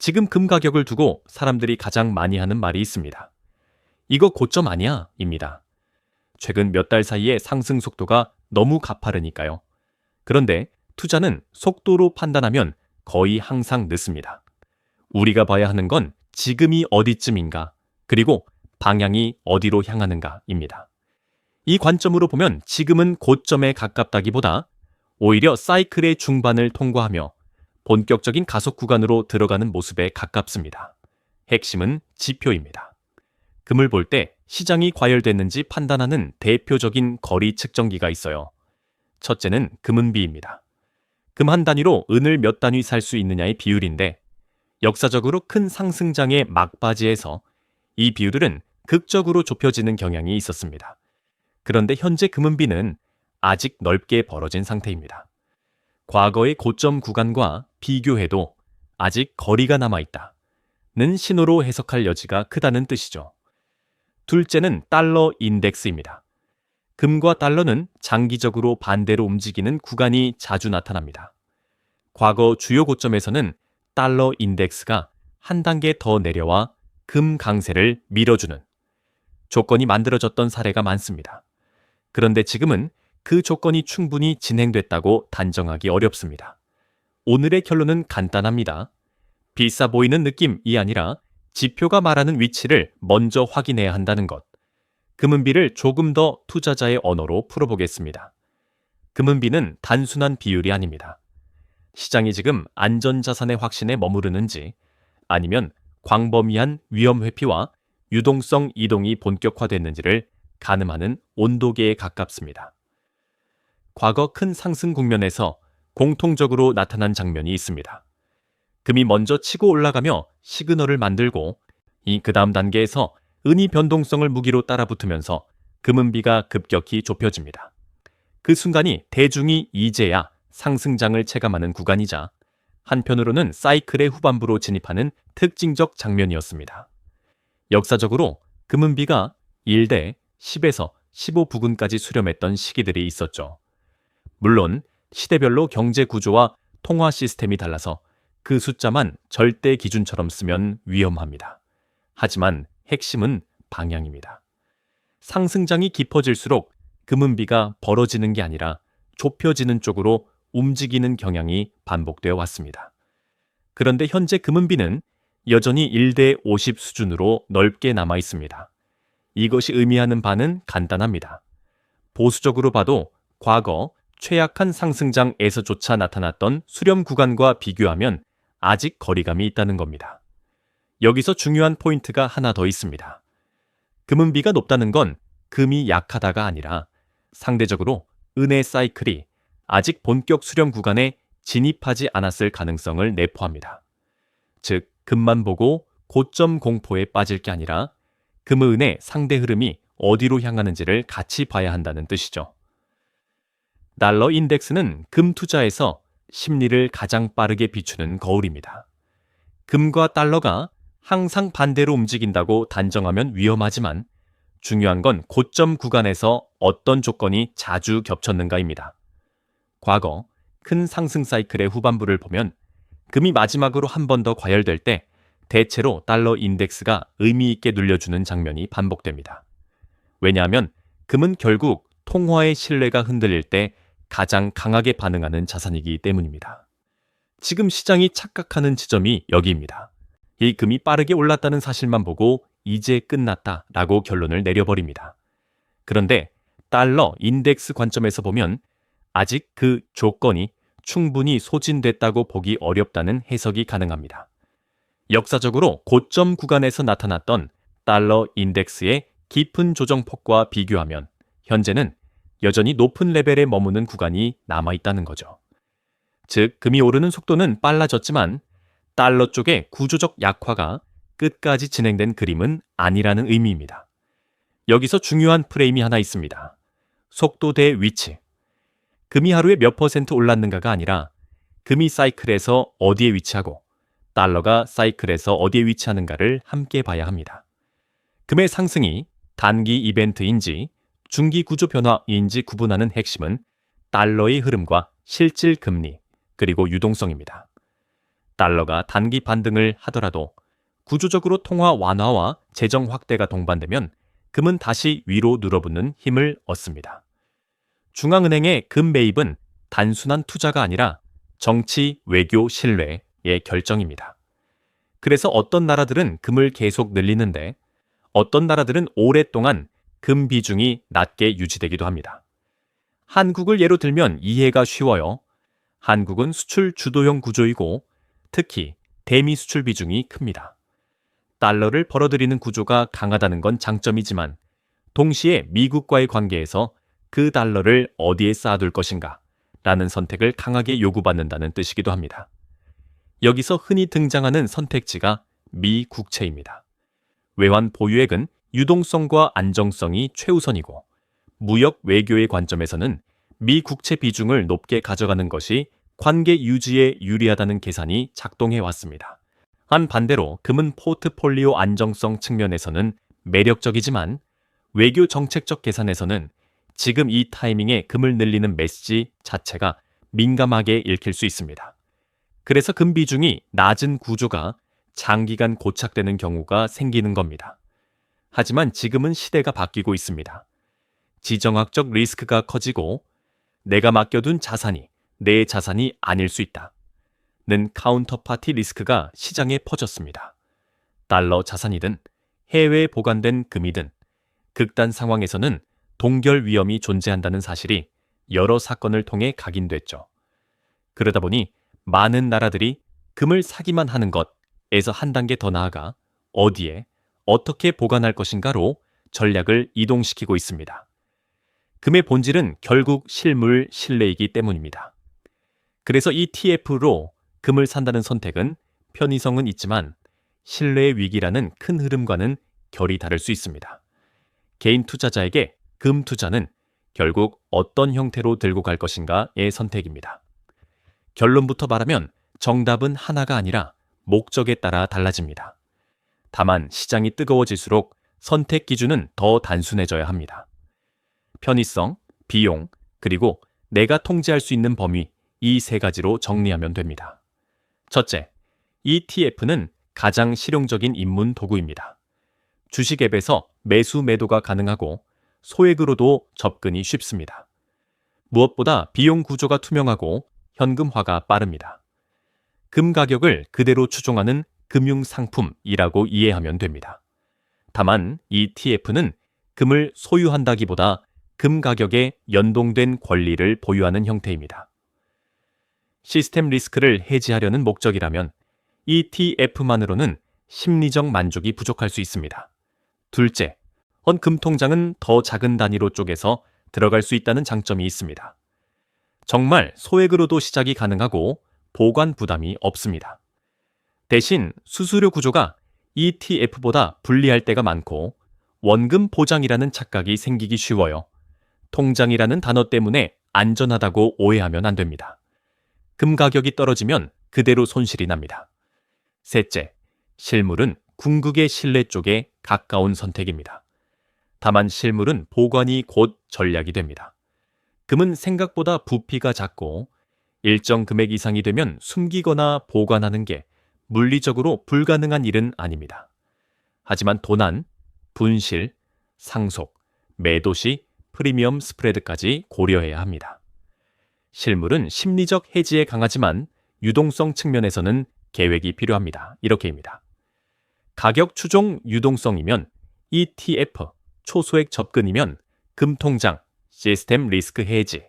지금 금 가격을 두고 사람들이 가장 많이 하는 말이 있습니다. 이거 고점 아니야? 입니다. 최근 몇 달 사이에 상승 속도가 너무 가파르니까요. 그런데 투자는 속도로 판단하면 거의 항상 늦습니다. 우리가 봐야 하는 건 지금이 어디쯤인가, 그리고 방향이 어디로 향하는가입니다. 이 관점으로 보면 지금은 고점에 가깝다기보다 오히려 사이클의 중반을 통과하며 본격적인 가속 구간으로 들어가는 모습에 가깝습니다. 핵심은 지표입니다. 금을 볼 때 시장이 과열됐는지 판단하는 대표적인 거리 측정기가 있어요. 첫째는 금은비입니다. 금 한 단위로 은을 몇 단위 살 수 있느냐의 비율인데, 역사적으로 큰 상승장의 막바지에서 이 비율은 극적으로 좁혀지는 경향이 있었습니다. 그런데 현재 금은비는 아직 넓게 벌어진 상태입니다. 과거의 고점 구간과 비교해도 아직 거리가 남아있다는 신호로 해석할 여지가 크다는 뜻이죠. 둘째는 달러 인덱스입니다. 금과 달러는 장기적으로 반대로 움직이는 구간이 자주 나타납니다. 과거 주요 고점에서는 달러 인덱스가 한 단계 더 내려와 금 강세를 밀어주는 조건이 만들어졌던 사례가 많습니다. 그런데 지금은 그 조건이 충분히 진행됐다고 단정하기 어렵습니다. 오늘의 결론은 간단합니다. 비싸 보이는 느낌이 아니라 지표가 말하는 위치를 먼저 확인해야 한다는 것. 금은비를 조금 더 투자자의 언어로 풀어보겠습니다. 금은비는 단순한 비율이 아닙니다. 시장이 지금 안전자산의 확신에 머무르는지, 아니면 광범위한 위험 회피와 유동성 이동이 본격화됐는지를 가늠하는 온도계에 가깝습니다. 과거 큰 상승 국면에서 공통적으로 나타난 장면이 있습니다. 금이 먼저 치고 올라가며 시그널을 만들고, 그 다음 단계에서 은이 변동성을 무기로 따라붙으면서 금은비가 급격히 좁혀집니다. 그 순간이 대중이 이제야 상승장을 체감하는 구간이자, 한편으로는 사이클의 후반부로 진입하는 특징적 장면이었습니다. 역사적으로 금은비가 1대 10에서 15 부근까지 수렴했던 시기들이 있었죠. 물론 시대별로 경제 구조와 통화 시스템이 달라서 그 숫자만 절대 기준처럼 쓰면 위험합니다. 하지만 핵심은 방향입니다. 상승장이 깊어질수록 금은비가 벌어지는 게 아니라 좁혀지는 쪽으로 움직이는 경향이 반복되어 왔습니다. 그런데 현재 금은비는 여전히 1대 50 수준으로 넓게 남아 있습니다. 이것이 의미하는 바는 간단합니다. 보수적으로 봐도 과거 최악한 상승장에서조차 나타났던 수렴 구간과 비교하면 아직 거리감이 있다는 겁니다. 여기서 중요한 포인트가 하나 더 있습니다. 금은비가 높다는 건 금이 약하다가 아니라 상대적으로 은의 사이클이 아직 본격 수렴 구간에 진입하지 않았을 가능성을 내포합니다. 즉, 금만 보고 고점 공포에 빠질 게 아니라 금의 은의 상대 흐름이 어디로 향하는지를 같이 봐야 한다는 뜻이죠. 달러 인덱스는 금 투자에서 심리를 가장 빠르게 비추는 거울입니다. 금과 달러가 항상 반대로 움직인다고 단정하면 위험하지만, 중요한 건 고점 구간에서 어떤 조건이 자주 겹쳤는가입니다. 과거 큰 상승 사이클의 후반부를 보면 금이 마지막으로 한 번 더 과열될 때 대체로 달러 인덱스가 의미 있게 눌려주는 장면이 반복됩니다. 왜냐하면 금은 결국 통화의 신뢰가 흔들릴 때 가장 강하게 반응하는 자산이기 때문입니다. 지금 시장이 착각하는 지점이 여기입니다. 이 금이 빠르게 올랐다는 사실만 보고 이제 끝났다라고 결론을 내려버립니다. 그런데 달러 인덱스 관점에서 보면 아직 그 조건이 충분히 소진됐다고 보기 어렵다는 해석이 가능합니다. 역사적으로 고점 구간에서 나타났던 달러 인덱스의 깊은 조정폭과 비교하면 현재는 여전히 높은 레벨에 머무는 구간이 남아있다는 거죠. 즉, 금이 오르는 속도는 빨라졌지만 달러 쪽의 구조적 약화가 끝까지 진행된 그림은 아니라는 의미입니다. 여기서 중요한 프레임이 하나 있습니다. 속도 대 위치. 금이 하루에 몇 % 올랐는가가 아니라 금이 사이클에서 어디에 위치하고 달러가 사이클에서 어디에 위치하는가를 함께 봐야 합니다. 금의 상승이 단기 이벤트인지 중기 구조 변화인지 구분하는 핵심은 달러의 흐름과 실질 금리, 그리고 유동성입니다. 달러가 단기 반등을 하더라도 구조적으로 통화 완화와 재정 확대가 동반되면 금은 다시 위로 늘어붙는 힘을 얻습니다. 중앙은행의 금 매입은 단순한 투자가 아니라 정치, 외교, 신뢰의 결정입니다. 그래서 어떤 나라들은 금을 계속 늘리는데 어떤 나라들은 오랫동안 금 비중이 낮게 유지되기도 합니다. 한국을 예로 들면 이해가 쉬워요. 한국은 수출 주도형 구조이고 특히 대미 수출 비중이 큽니다. 달러를 벌어들이는 구조가 강하다는 건 장점이지만 동시에 미국과의 관계에서 그 달러를 어디에 쌓아둘 것인가 라는 선택을 강하게 요구받는다는 뜻이기도 합니다. 여기서 흔히 등장하는 선택지가 미 국채입니다. 외환 보유액은 유동성과 안정성이 최우선이고 무역 외교의 관점에서는 미 국채 비중을 높게 가져가는 것이 관계 유지에 유리하다는 계산이 작동해 왔습니다. 한반대로 금은 포트폴리오 안정성 측면에서는 매력적이지만 외교 정책적 계산에서는 지금 이 타이밍에 금을 늘리는 메시지 자체가 민감하게 읽힐 수 있습니다. 그래서 금 비중이 낮은 구조가 장기간 고착되는 경우가 생기는 겁니다. 하지만 지금은 시대가 바뀌고 있습니다. 지정학적 리스크가 커지고 내가 맡겨둔 자산이 내 자산이 아닐 수 있다는 카운터파티 리스크가 시장에 퍼졌습니다. 달러 자산이든 해외에 보관된 금이든 극단 상황에서는 동결 위험이 존재한다는 사실이 여러 사건을 통해 각인됐죠. 그러다 보니 많은 나라들이 금을 사기만 하는 것에서 한 단계 더 나아가 어디에 어떻게 보관할 것인가로 전략을 이동시키고 있습니다. 금의 본질은 결국 실물, 신뢰이기 때문입니다. 그래서 ETF로 금을 산다는 선택은 편의성은 있지만 신뢰의 위기라는 큰 흐름과는 결이 다를 수 있습니다. 개인 투자자에게 금 투자는 결국 어떤 형태로 들고 갈 것인가의 선택입니다. 결론부터 말하면 정답은 하나가 아니라 목적에 따라 달라집니다. 다만 시장이 뜨거워질수록 선택 기준은 더 단순해져야 합니다. 편의성, 비용, 그리고 내가 통제할 수 있는 범위, 이 세 가지로 정리하면 됩니다. 첫째, ETF는 가장 실용적인 입문 도구입니다. 주식 앱에서 매수 매도가 가능하고 소액으로도 접근이 쉽습니다. 무엇보다 비용 구조가 투명하고 현금화가 빠릅니다. 금 가격을 그대로 추종하는 금융 상품이라고 이해하면 됩니다. 다만 ETF는 금을 소유한다기보다 금 가격에 연동된 권리를 보유하는 형태입니다. 시스템 리스크를 해지하려는 목적이라면 ETF만으로는 심리적 만족이 부족할 수 있습니다. 둘째, 금통장은 더 작은 단위로 쪼개서 들어갈 수 있다는 장점이 있습니다. 정말 소액으로도 시작이 가능하고 보관 부담이 없습니다. 대신 수수료 구조가 ETF보다 불리할 때가 많고 원금 보장이라는 착각이 생기기 쉬워요. 통장이라는 단어 때문에 안전하다고 오해하면 안 됩니다. 금 가격이 떨어지면 그대로 손실이 납니다. 셋째, 실물은 궁극의 신뢰 쪽에 가까운 선택입니다. 다만 실물은 보관이 곧 전략이 됩니다. 금은 생각보다 부피가 작고 일정 금액 이상이 되면 숨기거나 보관하는 게 물리적으로 불가능한 일은 아닙니다. 하지만 도난, 분실, 상속, 매도 시 프리미엄 스프레드까지 고려해야 합니다. 실물은 심리적 해지에 강하지만 유동성 측면에서는 계획이 필요합니다. 이렇게입니다. 가격 추종 유동성이면 ETF, 초소액 접근이면 금통장, 시스템 리스크 해지,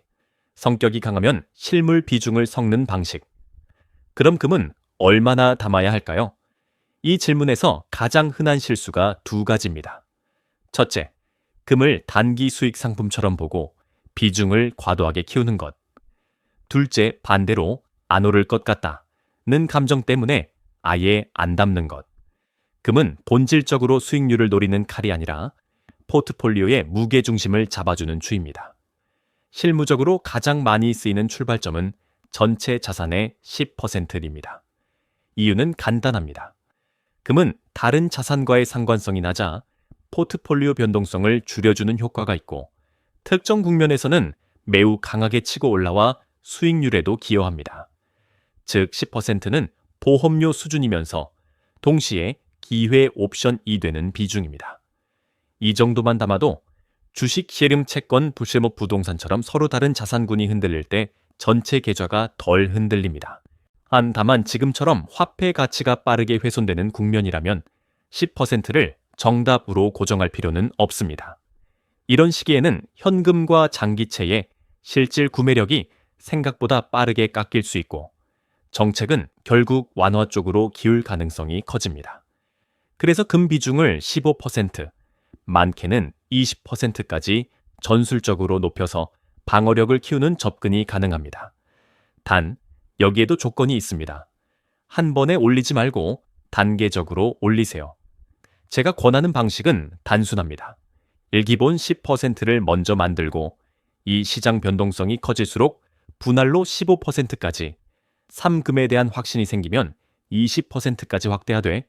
성격이 강하면 실물 비중을 섞는 방식. 그럼 금은 얼마나 담아야 할까요? 이 질문에서 가장 흔한 실수가 두 가지입니다. 첫째, 금을 단기 수익 상품처럼 보고 비중을 과도하게 키우는 것. 둘째, 반대로 안 오를 것 같다는 감정 때문에 아예 안 담는 것. 금은 본질적으로 수익률을 노리는 칼이 아니라 포트폴리오의 무게중심을 잡아주는 추입니다. 실무적으로 가장 많이 쓰이는 출발점은 전체 자산의 10%입니다. 이유는 간단합니다. 금은 다른 자산과의 상관성이 낮아 포트폴리오 변동성을 줄여주는 효과가 있고 특정 국면에서는 매우 강하게 치고 올라와 수익률에도 기여합니다. 즉 10%는 보험료 수준이면서 동시에 기회 옵션이 되는 비중입니다. 이 정도만 담아도 주식, 실금, 채권, 부동산처럼 서로 다른 자산군이 흔들릴 때 전체 계좌가 덜 흔들립니다. 다만 지금처럼 화폐 가치가 빠르게 훼손되는 국면이라면 10%를 정답으로 고정할 필요는 없습니다. 이런 시기에는 현금과 장기채의 실질 구매력이 생각보다 빠르게 깎일 수 있고 정책은 결국 완화 쪽으로 기울 가능성이 커집니다. 그래서 금 비중을 15%, 많게는 20%까지 전술적으로 높여서 방어력을 키우는 접근이 가능합니다. 단, 여기에도 조건이 있습니다. 한 번에 올리지 말고 단계적으로 올리세요. 제가 권하는 방식은 단순합니다. 일기본 10%를 먼저 만들고 이 시장 변동성이 커질수록 분할로 15%까지, 3금에 대한 확신이 생기면 20%까지 확대하되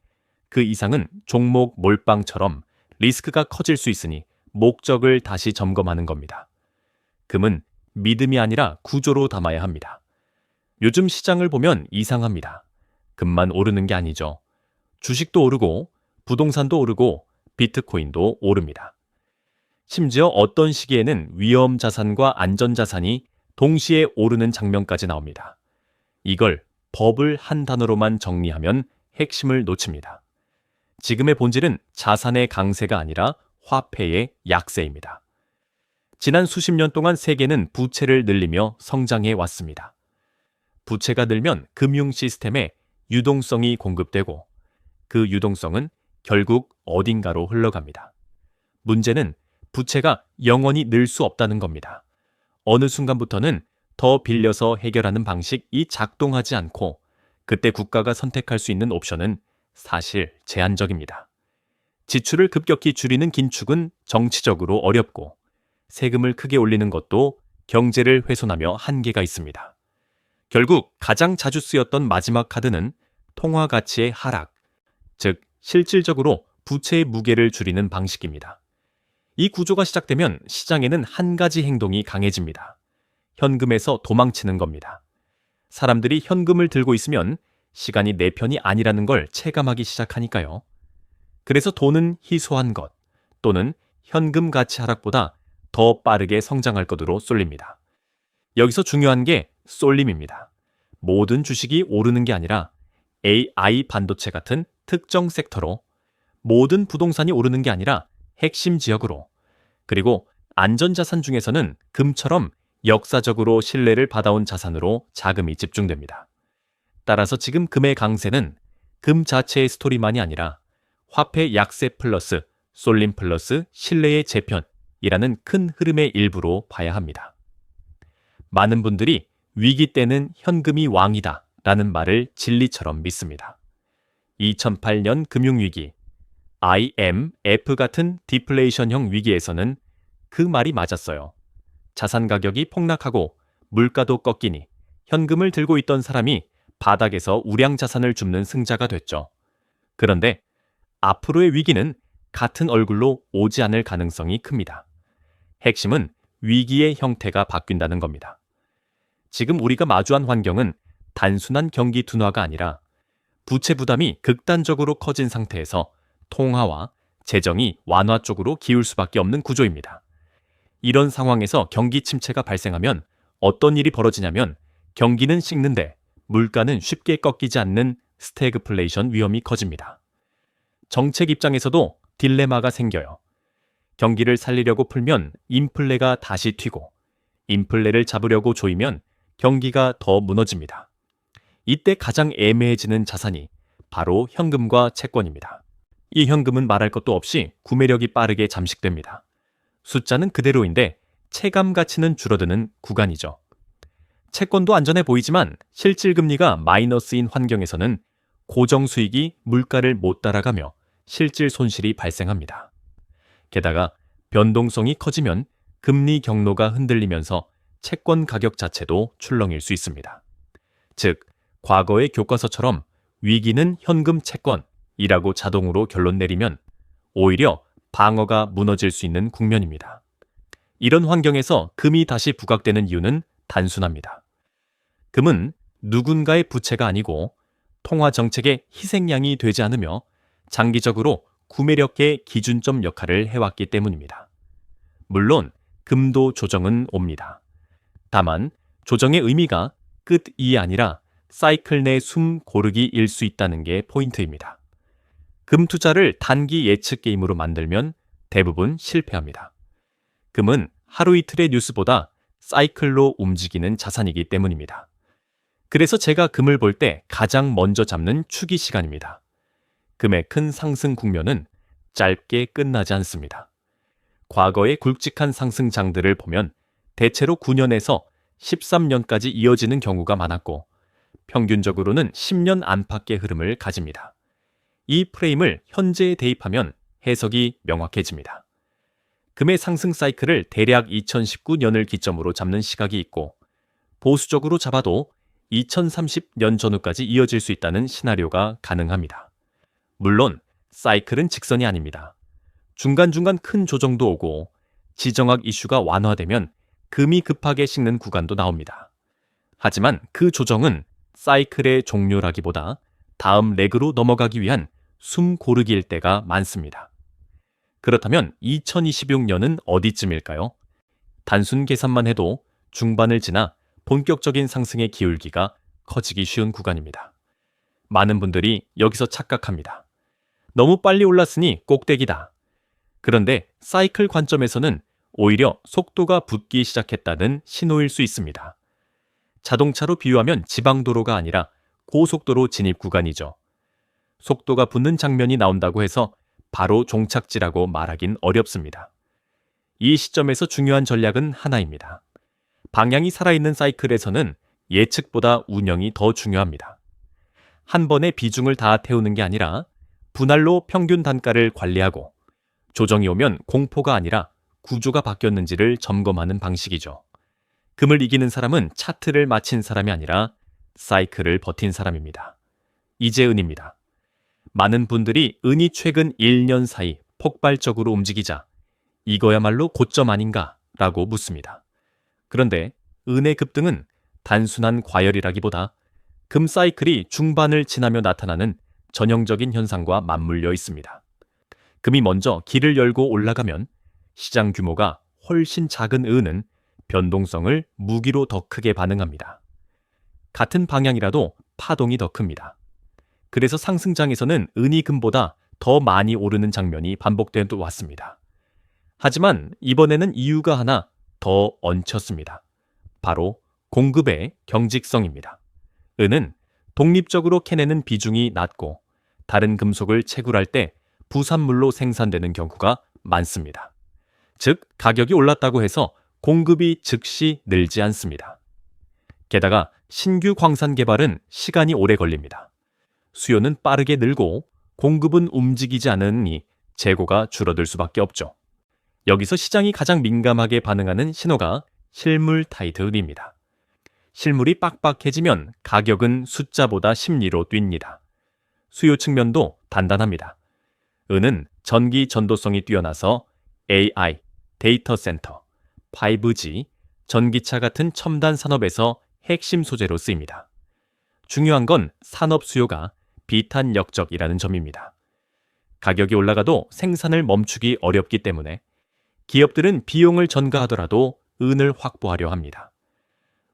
그 이상은 종목 몰빵처럼 리스크가 커질 수 있으니 목적을 다시 점검하는 겁니다. 금은 믿음이 아니라 구조로 담아야 합니다. 요즘 시장을 보면 이상합니다. 금만 오르는 게 아니죠. 주식도 오르고 부동산도 오르고 비트코인도 오릅니다. 심지어 어떤 시기에는 위험 자산과 안전 자산이 동시에 오르는 장면까지 나옵니다. 이걸 법을 한 단어로만 정리하면 핵심을 놓칩니다. 지금의 본질은 자산의 강세가 아니라 화폐의 약세입니다. 지난 수십 년 동안 세계는 부채를 늘리며 성장해 왔습니다. 부채가 늘면 금융 시스템에 유동성이 공급되고 그 유동성은 결국 어딘가로 흘러갑니다. 문제는 부채가 영원히 늘 수 없다는 겁니다. 어느 순간부터는 더 빌려서 해결하는 방식이 작동하지 않고 그때 국가가 선택할 수 있는 옵션은 사실 제한적입니다. 지출을 급격히 줄이는 긴축은 정치적으로 어렵고 세금을 크게 올리는 것도 경제를 훼손하며 한계가 있습니다. 결국 가장 자주 쓰였던 마지막 카드는 통화 가치의 하락, 즉 실질적으로 부채의 무게를 줄이는 방식입니다. 이 구조가 시작되면 시장에는 한 가지 행동이 강해집니다. 현금에서 도망치는 겁니다. 사람들이 현금을 들고 있으면 시간이 내 편이 아니라는 걸 체감하기 시작하니까요. 그래서 돈은 희소한 것 또는 현금 가치 하락보다 더 빠르게 성장할 것으로 쏠립니다. 여기서 중요한 게 쏠림입니다. 모든 주식이 오르는 게 아니라 AI 반도체 같은 특정 섹터로, 모든 부동산이 오르는 게 아니라 핵심 지역으로, 그리고 안전자산 중에서는 금처럼 역사적으로 신뢰를 받아온 자산으로 자금이 집중됩니다. 따라서 지금 금의 강세는 금 자체의 스토리만이 아니라 화폐 약세 플러스 쏠림 플러스 신뢰의 재편이라는 큰 흐름의 일부로 봐야 합니다. 많은 분들이 위기 때는 현금이 왕이다 라는 말을 진리처럼 믿습니다. 2008년 금융위기, IMF 같은 디플레이션형 위기에서는 그 말이 맞았어요. 자산 가격이 폭락하고 물가도 꺾이니 현금을 들고 있던 사람이 바닥에서 우량 자산을 줍는 승자가 됐죠. 그런데 앞으로의 위기는 같은 얼굴로 오지 않을 가능성이 큽니다. 핵심은 위기의 형태가 바뀐다는 겁니다. 지금 우리가 마주한 환경은 단순한 경기 둔화가 아니라 부채 부담이 극단적으로 커진 상태에서 통화와 재정이 완화 쪽으로 기울 수밖에 없는 구조입니다. 이런 상황에서 경기 침체가 발생하면 어떤 일이 벌어지냐면 경기는 식는데 물가는 쉽게 꺾이지 않는 스태그플레이션 위험이 커집니다. 정책 입장에서도 딜레마가 생겨요. 경기를 살리려고 풀면 인플레가 다시 튀고 인플레를 잡으려고 조이면 경기가 더 무너집니다. 이때 가장 애매해지는 자산이 바로 현금과 채권입니다. 이 현금은 말할 것도 없이 구매력이 빠르게 잠식됩니다. 숫자는 그대로인데 체감 가치는 줄어드는 구간이죠. 채권도 안전해 보이지만 실질금리가 마이너스인 환경에서는 고정 수익이 물가를 못 따라가며 실질 손실이 발생합니다. 게다가 변동성이 커지면 금리 경로가 흔들리면서 채권 가격 자체도 출렁일 수 있습니다. 즉, 과거의 교과서처럼 위기는 현금 채권이라고 자동으로 결론 내리면 오히려 방어가 무너질 수 있는 국면입니다. 이런 환경에서 금이 다시 부각되는 이유는 단순합니다. 금은 누군가의 부채가 아니고 통화 정책의 희생양이 되지 않으며 장기적으로 구매력의 기준점 역할을 해왔기 때문입니다. 물론 금도 조정은 옵니다. 다만 조정의 의미가 끝이 아니라 사이클 내 숨 고르기일 수 있다는 게 포인트입니다. 금 투자를 단기 예측 게임으로 만들면 대부분 실패합니다. 금은 하루 이틀의 뉴스보다 사이클로 움직이는 자산이기 때문입니다. 그래서 제가 금을 볼 때 가장 먼저 잡는 추기 시간입니다. 금의 큰 상승 국면은 짧게 끝나지 않습니다. 과거의 굵직한 상승장들을 보면 대체로 9년에서 13년까지 이어지는 경우가 많았고 평균적으로는 10년 안팎의 흐름을 가집니다. 이 프레임을 현재에 대입하면 해석이 명확해집니다. 금의 상승 사이클을 대략 2019년을 기점으로 잡는 시각이 있고 보수적으로 잡아도 2030년 전후까지 이어질 수 있다는 시나리오가 가능합니다. 물론 사이클은 직선이 아닙니다. 중간중간 큰 조정도 오고 지정학 이슈가 완화되면 금이 급하게 식는 구간도 나옵니다. 하지만 그 조정은 사이클의 종료라기보다 다음 레그로 넘어가기 위한 숨 고르기일 때가 많습니다. 그렇다면 2026년은 어디쯤일까요? 단순 계산만 해도 중반을 지나 본격적인 상승의 기울기가 커지기 쉬운 구간입니다. 많은 분들이 여기서 착각합니다. 너무 빨리 올랐으니 꼭대기다. 그런데 사이클 관점에서는 오히려 속도가 붙기 시작했다는 신호일 수 있습니다. 자동차로 비유하면 지방도로가 아니라 고속도로 진입 구간이죠. 속도가 붙는 장면이 나온다고 해서 바로 종착지라고 말하긴 어렵습니다. 이 시점에서 중요한 전략은 하나입니다. 방향이 살아있는 사이클에서는 예측보다 운영이 더 중요합니다. 한 번에 비중을 다 태우는 게 아니라 분할로 평균 단가를 관리하고 조정이 오면 공포가 아니라 구조가 바뀌었는지를 점검하는 방식이죠. 금을 이기는 사람은 차트를 마친 사람이 아니라 사이클을 버틴 사람입니다. 이재은입니다. 많은 분들이 은이 최근 1년 사이 폭발적으로 움직이자 이거야말로 고점 아닌가 라고 묻습니다. 그런데 은의 급등은 단순한 과열이라기보다 금 사이클이 중반을 지나며 나타나는 전형적인 현상과 맞물려 있습니다. 금이 먼저 길을 열고 올라가면 시장 규모가 훨씬 작은 은은 변동성을 무기로 더 크게 반응합니다. 같은 방향이라도 파동이 더 큽니다. 그래서 상승장에서는 은이 금보다 더 많이 오르는 장면이 반복되어 왔습니다. 하지만 이번에는 이유가 하나 더 얹혔습니다. 바로 공급의 경직성입니다. 은은 독립적으로 캐내는 비중이 낮고 다른 금속을 채굴할 때 부산물로 생산되는 경우가 많습니다. 즉, 가격이 올랐다고 해서 공급이 즉시 늘지 않습니다. 게다가 신규 광산 개발은 시간이 오래 걸립니다. 수요는 빠르게 늘고 공급은 움직이지 않으니 재고가 줄어들 수밖에 없죠. 여기서 시장이 가장 민감하게 반응하는 신호가 실물 타이트 은입니다. 실물이 빡빡해지면 가격은 숫자보다 심리로 뜁니다. 수요 측면도 단단합니다. 은은 전기 전도성이 뛰어나서 AI, 데이터 센터, 5G, 전기차 같은 첨단 산업에서 핵심 소재로 쓰입니다. 중요한 건 산업 수요가 비탄력적이라는 점입니다. 가격이 올라가도 생산을 멈추기 어렵기 때문에 기업들은 비용을 전가하더라도 은을 확보하려 합니다.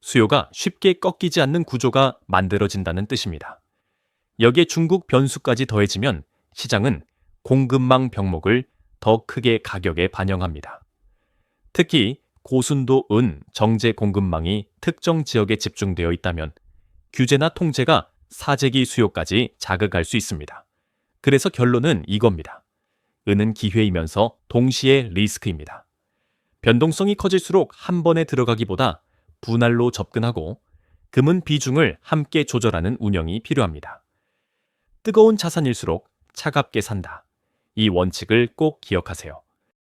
수요가 쉽게 꺾이지 않는 구조가 만들어진다는 뜻입니다. 여기에 중국 변수까지 더해지면 시장은 공급망 병목을 더 크게 가격에 반영합니다. 특히 고순도 은 정제 공급망이 특정 지역에 집중되어 있다면 규제나 통제가 사재기 수요까지 자극할 수 있습니다. 그래서 결론은 이겁니다. 은은 기회이면서 동시에 리스크입니다. 변동성이 커질수록 한 번에 들어가기보다 분할로 접근하고 금은 비중을 함께 조절하는 운영이 필요합니다. 뜨거운 자산일수록 차갑게 산다. 이 원칙을 꼭 기억하세요.